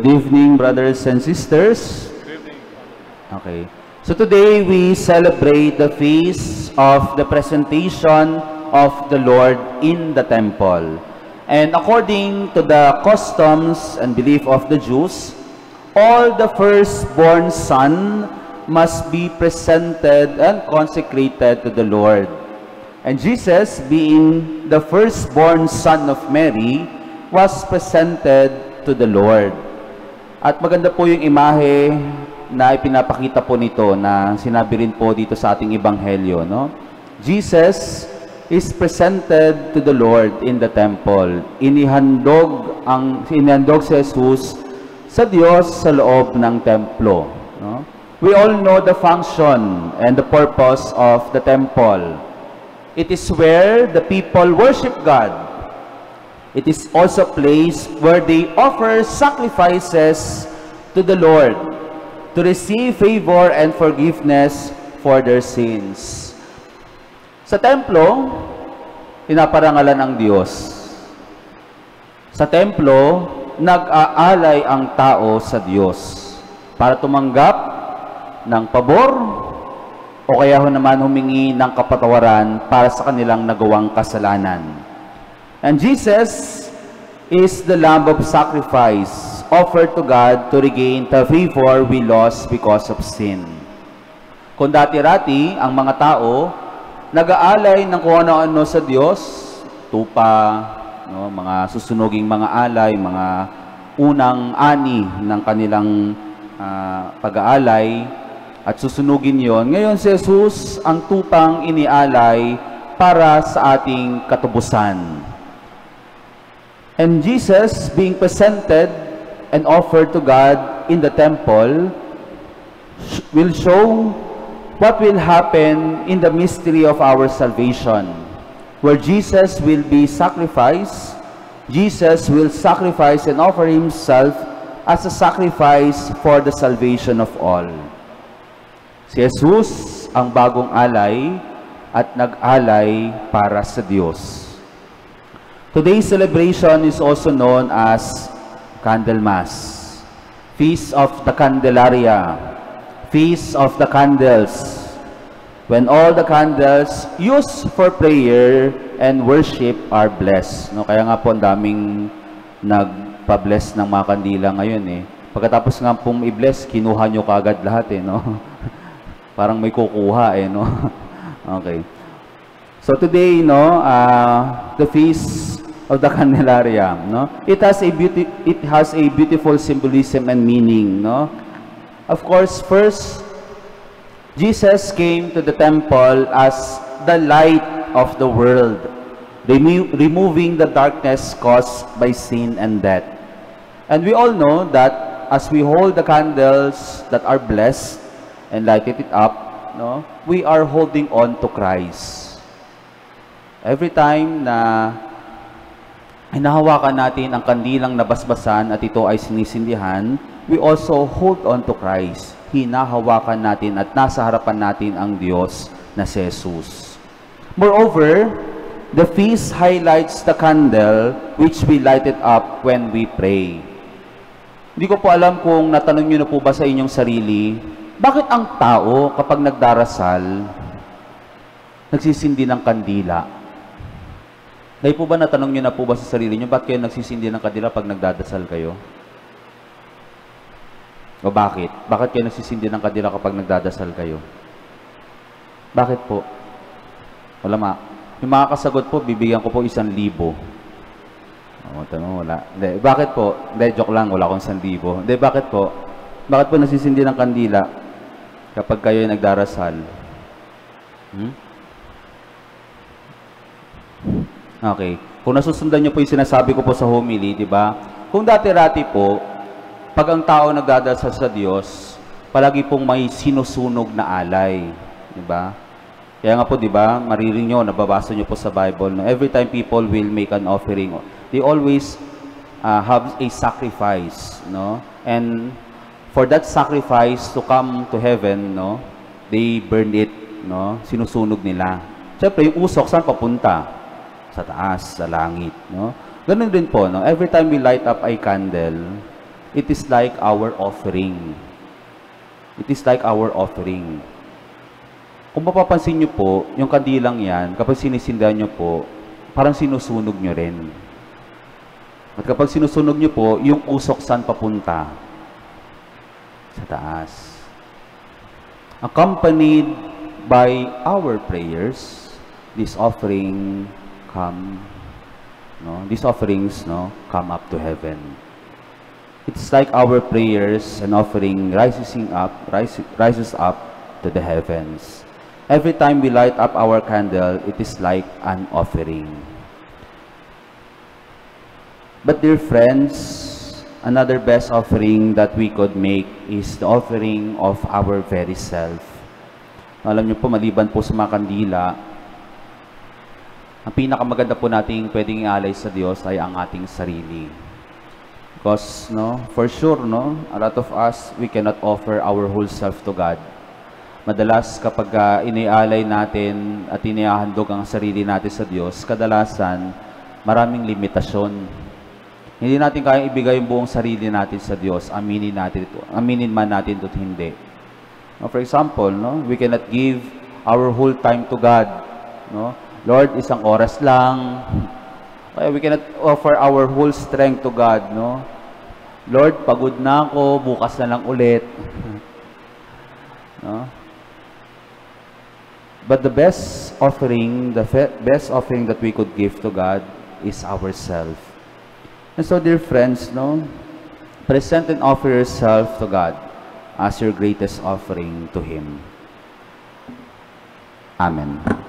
Good evening, brothers and sisters. Good evening. Okay. So today we celebrate the feast of the presentation of the Lord in the temple. And according to the customs and belief of the Jews, all the firstborn son must be presented and consecrated to the Lord. And Jesus, being the firstborn son of Mary, was presented to the Lord. At maganda po yung imahe na ipinapakita po nito na sinabi rin po dito sa ating ebanghelyo, no? Jesus is presented to the Lord in the temple. Inihandog si Jesus sa Diyos sa loob ng templo, no? We all know the function and the purpose of the temple. It is where the people worship God. It is also a place where they offer sacrifices to the Lord to receive favor and forgiveness for their sins. Sa templo, pinaparangalan ang Diyos. Sa templo, nag-aalay ang tao sa Diyos para tumanggap ng pabor o kaya naman humingi ng kapatawaran para sa kanilang nagawang kasalanan. And Jesus is the Lamb of sacrifice offered to God to regain the favor we lost because of sin. Kung dati-rati, ang mga tao nag-aalay ng kung ano-ano sa Diyos, tupa, no, mga susunuging mga alay, mga unang ani ng kanilang pag-aalay, at susunugin yon. Ngayon si Jesus ang tupang inialay para sa ating katubusan. And Jesus being presented and offered to God in the temple will show what will happen in the mystery of our salvation, where Jesus will be sacrificed. Jesus will sacrifice and offer himself as a sacrifice for the salvation of all. Si Jesus ang bagong alay at nag-alay para sa Diyos. Today's celebration is also known as Candlemas, Feast of the Candelaria, Feast of the Candles, when all the candles used for prayer and worship are blessed. No, kaya nga po ang daming nagpa-bless ng mga kandila ngayon eh. Pagkatapos nga pong i-bless, kinuha nyo kaagad lahat eh, no? Parang may kukuha eh, no? Okay. So today, no, the Feast of the Candelaria, no? It has a beautiful symbolism and meaning, no? Of course, first, Jesus came to the temple as the light of the world, removing the darkness caused by sin and death. And we all know that as we hold the candles that are blessed and lighted it up, no, we are holding on to Christ. Every time na hinahawakan natin ang kandilang nabasbasan at ito ay sinisindihan, we also hold on to Christ. Hinahawakan natin at nasa harapan natin ang Diyos na si Jesus. Moreover, the feast highlights the candle which we lighted up when we pray. Hindi ko po alam kung natanong nyo na po ba sa inyong sarili, bakit ang tao kapag nagdarasal, nagsisindi ng kandila? Dahil po ba natanong nyo na po ba sa sarili nyo, bakit kayo nagsisindi ng kandila pag nagdadasal kayo? O bakit? Bakit kayo nagsisindi ng kandila kapag nagdadasal kayo? Bakit po? Wala ma. Yung mga kasagot po, bibigyan ko po 1,000. O, tanong, wala. Hindi, bakit po? Hindi, joke lang, wala akong 1,000. Hindi, bakit po? Bakit po nagsisindi ng kandila kapag kayo ay nagdarasal? Okay. Kung nasusundan nyo po yung sinasabi ko po sa homily, di ba? Kung dati-rati po, pag ang tao nagdadasal sa Diyos, palagi pong may sinusunog na alay. Di ba? Kaya nga po, di ba, mariring nyo, nababasa nyo po sa Bible, no? Every time people will make an offering, they always have a sacrifice, no? And for that sacrifice to come to heaven, no, they burn it, no? Sinusunog nila. Siyempre, yung usok, saan papunta? Sa taas, sa langit, no? Ganun din po, no? Every time we light up a candle, it is like our offering. It is like our offering. Kung mapapansin nyo po, yung kandilang yan, kapag sinisindahan nyo po, parang sinusunog nyo rin. At kapag sinusunog nyo po, yung usok saan papunta? Sa taas. Accompanied by our prayers, this offering these offerings come up to heaven. It's like our prayers and offering rises up to the heavens. Every time we light up our candle, it is like an offering. But dear friends, another best offering that we could make is the offering of our very self. Alam niyo po, maliban po sa mga kandila, ang pinakamaganda po nating pwedeng ialay sa Diyos ay ang ating sarili. Because, for sure, a lot of us, we cannot offer our whole self to God. Madalas, kapag inialay natin at inihahandog ang sarili natin sa Diyos, kadalasan, maraming limitasyon. Hindi natin kayang ibigay yung buong sarili natin sa Diyos, aminin man natin ito hindi. For example, we cannot give our whole time to God. Lord, isang oras lang. We cannot offer our whole strength to God. Lord, pagod na ako, bukas na lang ulit. But the best offering that we could give to God is ourselves. And so, dear friends, present and offer yourself to God as your greatest offering to Him. Amen.